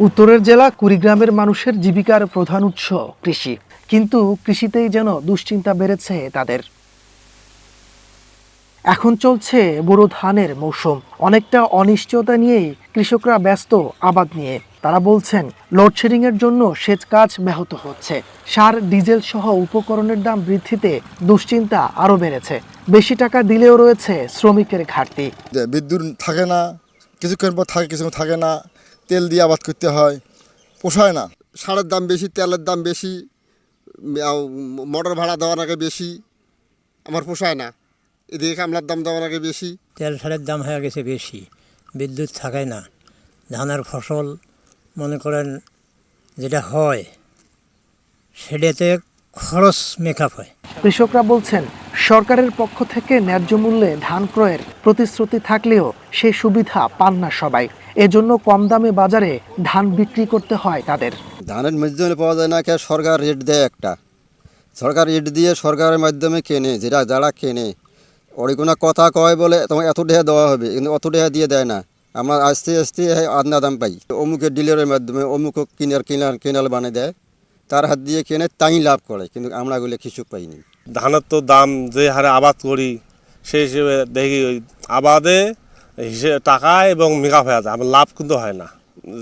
উত্তরের জেলা কুড়িগ্রামের মানুষের জীবিকার প্রধান উৎস কৃষি, কিন্তু কৃষিতেই যেন দুশ্চিন্তা বেড়েছে তাদের। এখন চলছে বোরো ধানের মৌসুম, অনেকটা অনিশ্চয়তা নিয়েই কৃষকরা ব্যস্ত আবাদ নিয়ে। তারা বলছেন লোডশেডিং এর জন্য সেচ কাজ ব্যাহত হচ্ছে, সার ডিজেল সহ উপকরণের দাম বৃদ্ধিতে দুশ্চিন্তা আরও বেড়েছে। বেশি টাকা দিলেও রয়েছে শ্রমিকের ঘাটতি। বিদ্যুৎ থাকে না, কিছুক্ষণ পর থাকে, কিছুক্ষণ থাকে না, তেল দিয়ে আবাদ করতে হয়, পোষায় না। সারের দাম বেশি, তেলের দাম বেশি, মোটর ভাড়া দেওয়ার আগে বেশি, আমার পোষায় না। এদিকে কামলার দাম দেওয়ার আগে বেশি, তেল সারের দাম হয়ে গেছে বেশি, বিদ্যুৎ থাকে না, ধানের ফসল মনে করেন যেটা হয় সেটাতে খরচ মেকআপ হয়। কৃষকরা বলছেন সরকারের পক্ষ থেকে ন্যায্য মূল্যে ধান ক্রয়ের প্রতিশ্রুতি থাকলেও সে সুবিধা পান না সবাই। এজন্য কম দামে বাজারে ধান বিক্রি করতে হয় তাদের। ধানের মাধ্যমে পাওয়া যায় না, কে সরকার রেট দেয় একটা, সরকার রেট দিয়ে সরকারের মাধ্যমে কেনে, যারা কেনে ওরই কোনো কথা কয় বলে তোমার এত টাকা দেওয়া হবে, কিন্তু অত টাকা দিয়ে দেয় না। আমরা আস্তে আস্তে আদনা দাম পাই, অমুকের ডিলারের মাধ্যমে অমুক কেনাল বানিয়ে দেয়, তার হাত দিয়ে কেনে, তাই লাভ করে, কিন্তু আমরা ওগুলো কিছু পাইনি। ধানের তো দাম যে হারে আবাদ করি সেই হিসেবে দেখি ওই আবাদে হিসেবে টাকা এবং মেকআপ হয়ে যায়, আমার লাভ কিন্তু হয় না।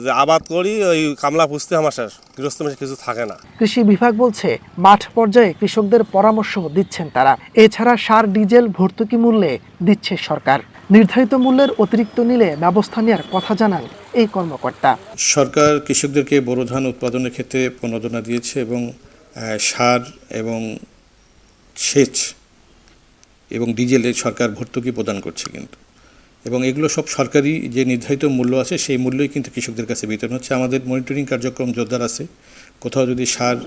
যে আবাদ করি ওই কামলা পুষতে আমার শেষ, গৃহস্থ মাসে কিছু থাকে না। কৃষি বিভাগ বলছে মাঠ পর্যায়ে কৃষকদের পরামর্শ দিচ্ছেন তারা। এছাড়া সার ডিজেল ভর্তুকি মূল্যে দিচ্ছে সরকার। নির্ধারিত মূল্যের অতিরিক্ত নিলে ব্যবস্থা নেওয়ার কথা জানান এই কর্মকর্তা। সরকার কৃষকদেরকে বোরো ধান উৎপাদনের ক্ষেত্রে প্রণোদনা দিয়েছে এবং সার এবং সেচ এবং ডিজেলের সরকার ভর্তুকি প্রদান করছে কিন্তু, এবং এগুলো সব সরকারি যে নির্ধারিত মূল্য আছে সেই মূল্যই কিন্তু কৃষকদের কাছে বিতরণ হচ্ছে। আমাদের মনিটরিং কার্যক্রম জোরদার আছে। কোথাও যদি সার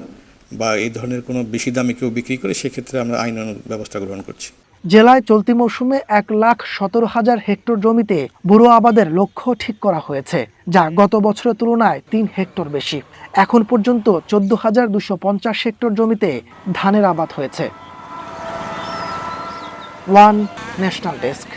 বা এই ধরনের কোনো বেশি দামে কেউ বিক্রি করে সেক্ষেত্রে আমরা আইনানুগ ব্যবস্থা গ্রহণ করছি। জেলায় চলতি মৌসুমে ১,১৭,০০০ হেক্টর জমিতে বোরো আবাদের লক্ষ্য ঠিক করা হয়েছে, যা গত বছরের তুলনায় ৩ হেক্টর বেশি। এখন পর্যন্ত ১৪,২৫০ হেক্টর জমিতে ধানের আবাদ হয়েছে। One national desk.